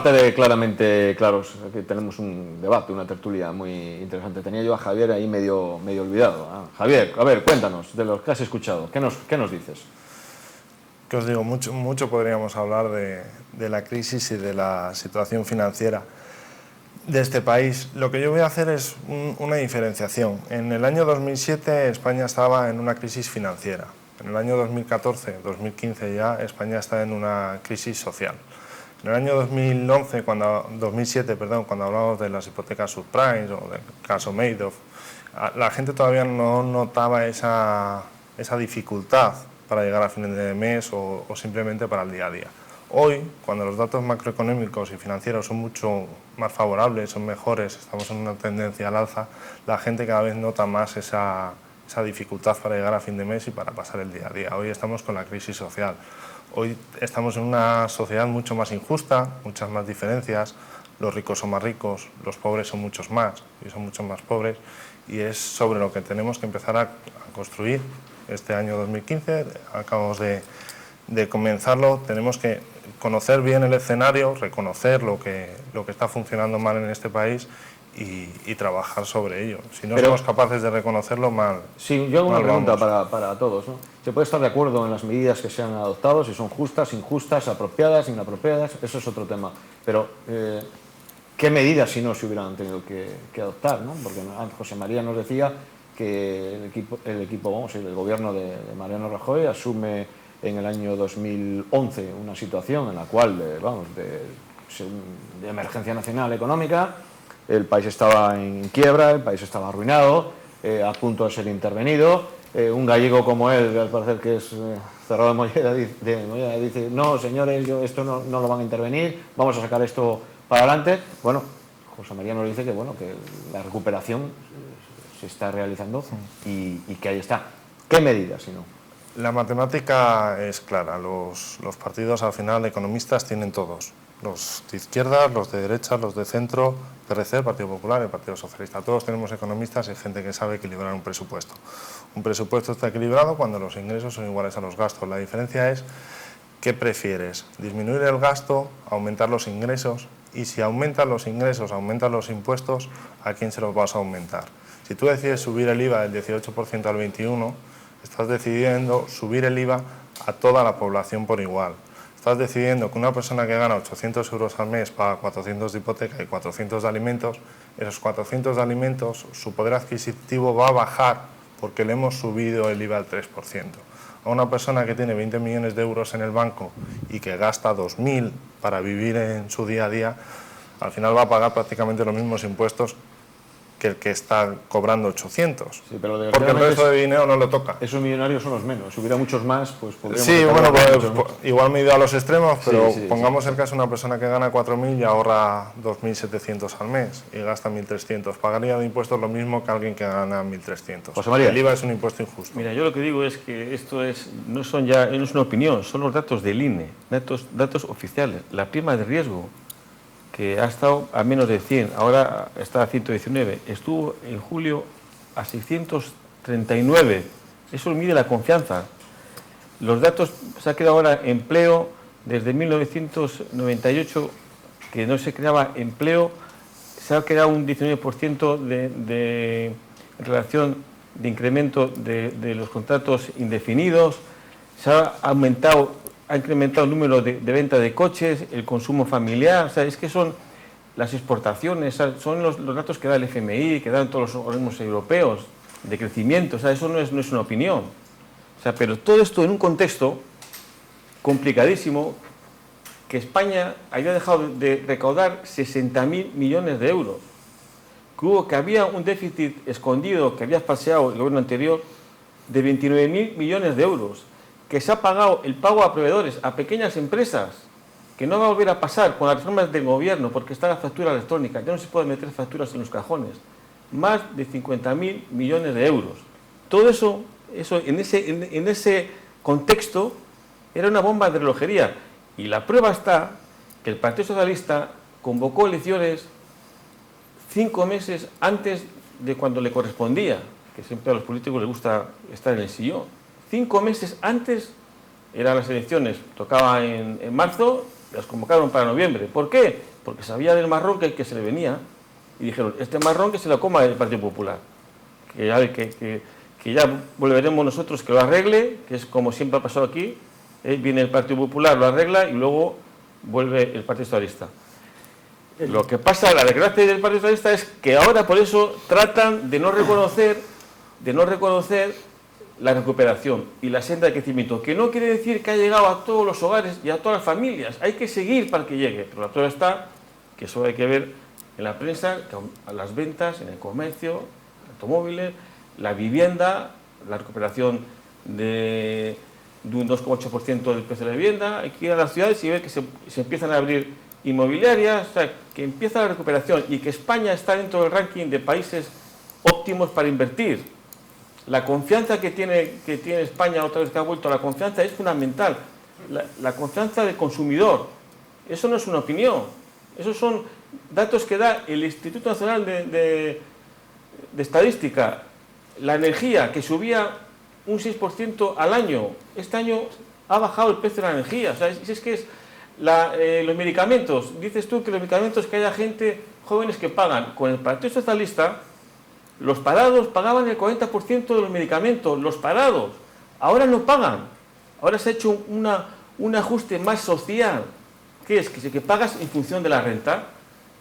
aparte de claramente claros, aquí tenemos un debate, una tertulia muy interesante. Tenía yo a Javier ahí medio olvidado. Javier, a ver, cuéntanos de lo que has escuchado. ¿Qué nos dices? Que os digo, mucho podríamos hablar de la crisis y de la situación financiera de este país. Lo que yo voy a hacer es una diferenciación. En el año 2007 España estaba en una crisis financiera. En el año 2014, 2015 ya, España está en una crisis social. En el año 2007, cuando hablamos de las hipotecas subprime o del caso Madoff, la gente todavía no notaba esa dificultad para llegar a fin de mes o simplemente para el día a día. Hoy, cuando los datos macroeconómicos y financieros son mucho más favorables, son mejores, estamos en una tendencia al alza, la gente cada vez nota más esa dificultad para llegar a fin de mes y para pasar el día a día. Hoy estamos con la crisis social. Hoy estamos en una sociedad mucho más injusta, muchas más diferencias, los ricos son más ricos, los pobres son muchos más y son muchos más pobres, y es sobre lo que tenemos que empezar a construir este año 2015. Acabamos de comenzarlo, tenemos que conocer bien el escenario, reconocer lo que está funcionando mal en este país y trabajar sobre ello. Si no somos capaces de reconocerlo, mal. Sí, yo hago una pregunta para todos, ¿no? ¿Se puede estar de acuerdo en las medidas que se han adoptado, si son justas, injustas, apropiadas, inapropiadas? Eso es otro tema. Pero, ¿qué medidas si no se hubieran tenido que adoptar, ¿no? Porque José María nos decía que el gobierno de Mariano Rajoy asume en el año 2011 una situación en la cual, de emergencia nacional económica, el país estaba en quiebra, el país estaba arruinado, a punto de ser intervenido. Un gallego como él, al parecer que es cerrado de Molleda, dice: no, señores, esto no lo van a intervenir, vamos a sacar esto para adelante. Bueno, José María nos dice que la recuperación se está realizando y que ahí está. ¿Qué medidas, si no? La matemática es clara. Los partidos, al final, economistas tienen todos. Los de izquierda, los de derecha, los de centro, PRC, el Partido Popular, el Partido Socialista. Todos tenemos economistas y gente que sabe equilibrar un presupuesto. Un presupuesto está equilibrado cuando los ingresos son iguales a los gastos. La diferencia es, ¿qué prefieres? ¿Disminuir el gasto, aumentar los ingresos? Y si aumentan los ingresos, aumentan los impuestos, ¿a quién se los vas a aumentar? Si tú decides subir el IVA del 18% al 21%, estás decidiendo subir el IVA a toda la población por igual. Estás decidiendo que una persona que gana 800 euros al mes paga 400 de hipoteca y 400 de alimentos. Esos 400 de alimentos, su poder adquisitivo va a bajar porque le hemos subido el IVA al 3%. A una persona que tiene 20 millones de euros en el banco y que gasta 2.000 para vivir en su día a día, al final va a pagar prácticamente los mismos impuestos que el que está cobrando 800, sí, pero porque el resto de dinero no lo toca. Esos millonarios son los menos. Si hubiera muchos más, pues podríamos... Sí, bueno, igual me he ido a los extremos, pero pongamos el caso de una persona que gana 4.000 y ahorra 2.700 al mes y gasta 1.300. Pagaría de impuestos lo mismo que alguien que gana 1.300. José María. El IVA es un impuesto injusto. Mira, yo lo que digo es que esto no es una opinión, son los datos del INE, datos oficiales. La prima de riesgo, que ha estado a menos de 100, ahora está a 119, estuvo en julio a 639. Eso mide la confianza. Los datos, se ha creado ahora empleo desde 1998, que no se creaba empleo, se ha creado un 19% de relación de incremento de los contratos indefinidos, se ha incrementado el número de venta de coches, el consumo familiar. O sea, es que son las exportaciones, son los datos que da el FMI, que dan todos los organismos europeos de crecimiento. O sea, eso no es una opinión. O sea, pero todo esto en un contexto complicadísimo, que España había dejado de recaudar 60.000 millones de euros, que había un déficit escondido que había falseado el gobierno anterior de 29.000 millones de euros, que se ha pagado el pago a proveedores, a pequeñas empresas, que no va a volver a pasar con las reformas del gobierno, porque está la factura electrónica, ya no se pueden meter facturas en los cajones. Más de 50.000 millones de euros. Todo eso en ese contexto era una bomba de relojería. Y la prueba está que el Partido Socialista convocó elecciones 5 meses antes de cuando le correspondía, que siempre a los políticos les gusta estar en el sillón. 5 meses antes eran las elecciones, tocaba en marzo, las convocaron para noviembre. ¿Por qué? porque sabía del marrón que se le venía, y dijeron, este marrón que se lo coma el Partido Popular, que ya volveremos nosotros que lo arregle, que es como siempre ha pasado aquí, viene el Partido Popular, lo arregla y luego vuelve el Partido Socialista. Lo que pasa, la desgracia del Partido Socialista es que ahora por eso tratan de no reconocer la recuperación y la senda de crecimiento, que no quiere decir que ha llegado a todos los hogares y a todas las familias, hay que seguir para que llegue, pero la prueba está que eso hay que ver en la prensa, a las ventas, en el comercio, automóviles, la vivienda, la recuperación de un 2,8% del precio de la vivienda. Hay que ir a las ciudades y ver que se empiezan a abrir inmobiliarias, o sea, que empieza la recuperación y que España está dentro del ranking de países óptimos para invertir. La confianza que tiene España, otra vez que ha vuelto, la confianza es fundamental, la confianza del consumidor. Eso no es una opinión, esos son datos que da el Instituto Nacional de Estadística. La energía, que subía un 6% al año, este año ha bajado el precio de la energía. O sea, es que es los medicamentos, dices tú que los medicamentos, que haya gente, jóvenes que pagan. Con el Partido Socialista, los parados pagaban el 40% de los medicamentos, los parados. Ahora no pagan. Ahora se ha hecho un ajuste más social, que es que pagas en función de la renta.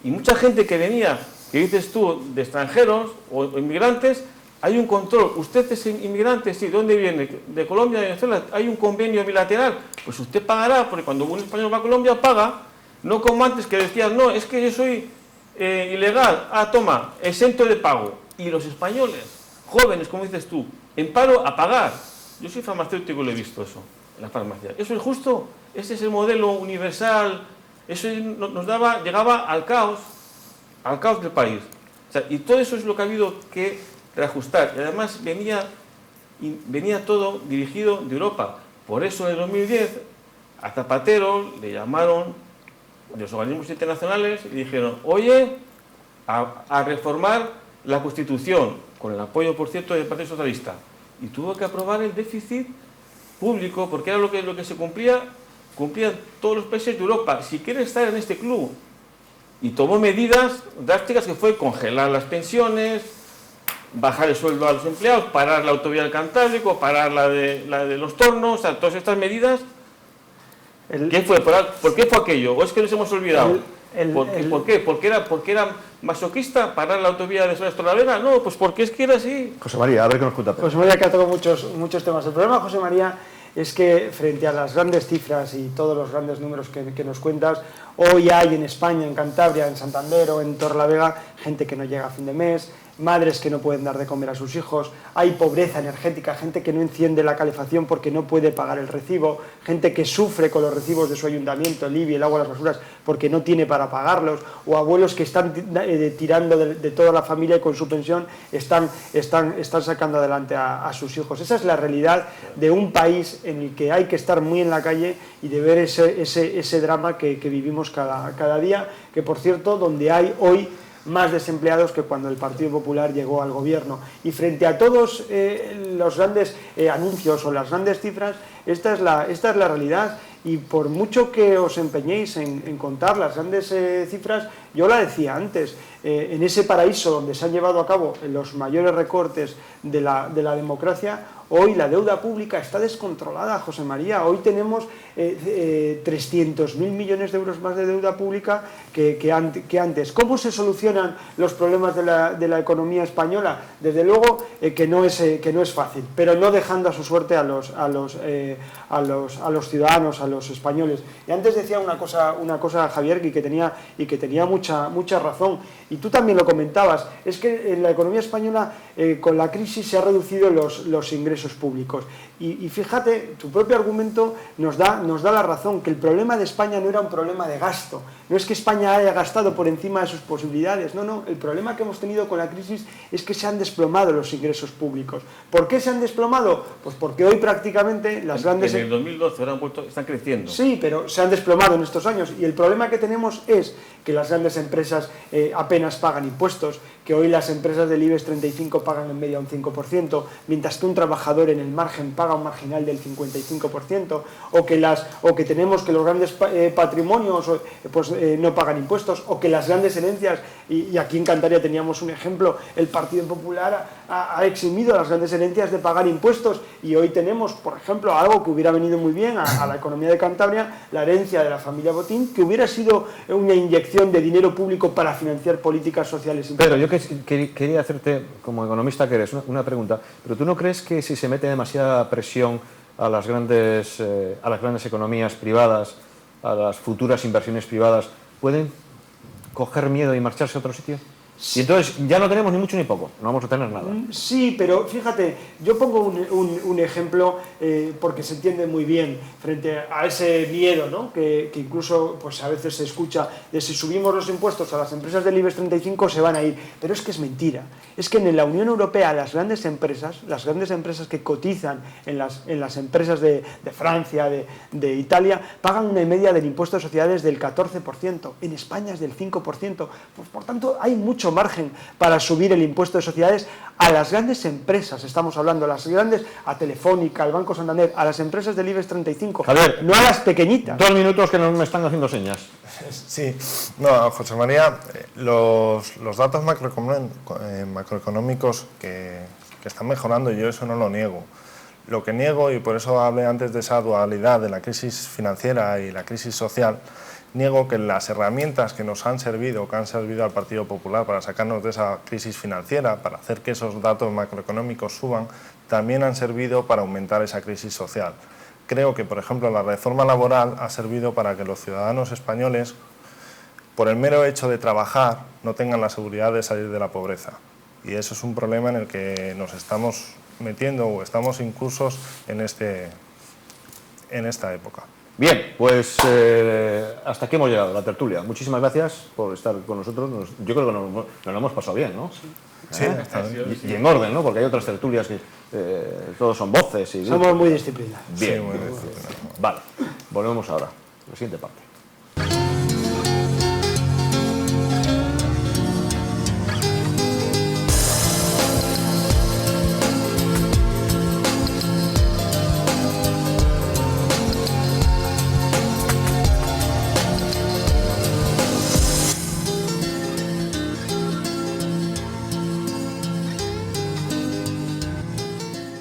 Y mucha gente que venía, que dices tú, de extranjeros o inmigrantes, hay un control. Usted es inmigrante, sí, ¿de dónde viene? De Colombia, de Venezuela. Hay un convenio bilateral. Pues usted pagará, porque cuando un español va a Colombia paga, no como antes que decían, no, es que yo soy ilegal. Ah, toma, exento de pago. Y los españoles, jóvenes, como dices tú, en paro a pagar. Yo soy farmacéutico y lo he visto eso, en la farmacia. ¿Eso es justo? Ese es el modelo universal. Eso llegaba al caos del país. O sea, y todo eso es lo que ha habido que reajustar. Y además venía todo dirigido de Europa. Por eso en el 2010 a Zapatero le llamaron de los organismos internacionales y dijeron, oye, a reformar la Constitución, con el apoyo, por cierto, del Partido Socialista. Y tuvo que aprobar el déficit público, porque era lo que se cumplían todos los países de Europa. Si quiere estar en este club. Y tomó medidas drásticas, que fue congelar las pensiones, bajar el sueldo a los empleados, parar la autovía del Cantábrico, parar la de los tornos, o sea, todas estas medidas. ¿Qué fue? ¿Por qué fue aquello? ¿O es que nos hemos olvidado? ¿Por qué? ¿Porque era masoquista parar la autovía de Soles-Torlavega? No, pues porque es que era así. José María, a ver qué nos cuenta. José María, que ha tocado muchos temas. El problema, José María, es que frente a las grandes cifras y todos los grandes números que nos cuentas, hoy hay en España, en Cantabria, en Santander o en Torlavega, gente que no llega a fin de mes, madres que no pueden dar de comer a sus hijos, hay pobreza energética, gente que no enciende la calefacción porque no puede pagar el recibo, gente que sufre con los recibos de su ayuntamiento, el IBI, el agua, las basuras, porque no tiene para pagarlos, o abuelos que están tirando de toda la familia y con su pensión están sacando adelante a sus hijos. Esa es la realidad de un país en el que hay que estar muy en la calle y de ver ese drama que vivimos cada día, que por cierto, donde hay hoy más desempleados que cuando el Partido Popular llegó al gobierno. Y frente a todos los grandes anuncios o las grandes cifras, esta es la realidad. Y por mucho que os empeñéis en contar las grandes cifras, yo la decía antes, en ese paraíso donde se han llevado a cabo los mayores recortes de la democracia, hoy la deuda pública está descontrolada, José María. Hoy tenemos 300.000 millones de euros más de deuda pública que antes. ¿Cómo se solucionan los problemas de la economía española? Desde luego que no es fácil, pero no dejando a su suerte a los ciudadanos, a los españoles. Y antes decía una cosa Javier, que tenía mucha razón, y tú también lo comentabas, es que en la economía española con la crisis se han reducido los ingresos públicos. Y fíjate, tu propio argumento nos da la razón, que el problema de España no era un problema de gasto, no es que España haya gastado por encima de sus posibilidades, no, el problema que hemos tenido con la crisis es que se han desplomado los ingresos públicos. ¿Por qué se han desplomado? Pues porque hoy prácticamente las grandes... En el 2012 están creciendo. Sí, pero se han desplomado en estos años, y el problema que tenemos es que las grandes empresas apenas pagan impuestos, que hoy las empresas del IBEX 35 pagan en media un 5%, mientras que un trabajador en el margen paga un marginal del 55%, o que tenemos que los grandes patrimonios no pagan impuestos, o que las grandes herencias, y aquí en Cantabria teníamos un ejemplo, el Partido Popular ha eximido a las grandes herencias de pagar impuestos, y hoy tenemos, por ejemplo, algo que hubiera venido muy bien a la economía de Cantabria, la herencia de la familia Botín, que hubiera sido una inyección de dinero público para financiar políticas sociales. Pero yo quería hacerte, como economista que eres, una pregunta. ¿Pero tú no crees que si se mete demasiada presión a las grandes economías privadas, a las futuras inversiones privadas, pueden coger miedo y marcharse a otro sitio? Y entonces ya no tenemos ni mucho ni poco, no vamos a tener nada. Sí, pero fíjate, yo pongo un ejemplo porque se entiende muy bien frente a ese miedo, ¿no? que incluso pues, a veces se escucha de si subimos los impuestos a las empresas del IBEX 35 se van a ir, pero es que es mentira. Es que en la Unión Europea las grandes empresas que cotizan en las empresas de Francia, de Italia, pagan una media del impuesto de sociedades del 14%, en España es del 5%, pues, por tanto hay mucho margen para subir el impuesto de sociedades a las grandes empresas, estamos hablando, a Telefónica, al Banco Santander, a las empresas del IBEX 35, Javier, no a las pequeñitas. 2 minutos que no me están haciendo señas. Sí, no, José María, los datos macroeconómicos que están mejorando, yo eso no lo niego. Lo que niego, y por eso hablé antes de esa dualidad de la crisis financiera y la crisis social, niego que las herramientas que nos han servido, que han servido al Partido Popular para sacarnos de esa crisis financiera, para hacer que esos datos macroeconómicos suban, también han servido para aumentar esa crisis social. Creo que, por ejemplo, la reforma laboral ha servido para que los ciudadanos españoles, por el mero hecho de trabajar, no tengan la seguridad de salir de la pobreza. Y eso es un problema en el que nos estamos metiendo o estamos incursos en esta época. Bien, pues hasta aquí hemos llegado, la tertulia. Muchísimas gracias por estar con nosotros. Yo creo que nos lo hemos pasado bien, ¿no? Sí, está bien. Y en orden, ¿no? Porque hay otras tertulias que todos son voces. Y somos muy disciplinados. Bien, sí, muy disciplinados. Vale, volvemos ahora, la siguiente parte.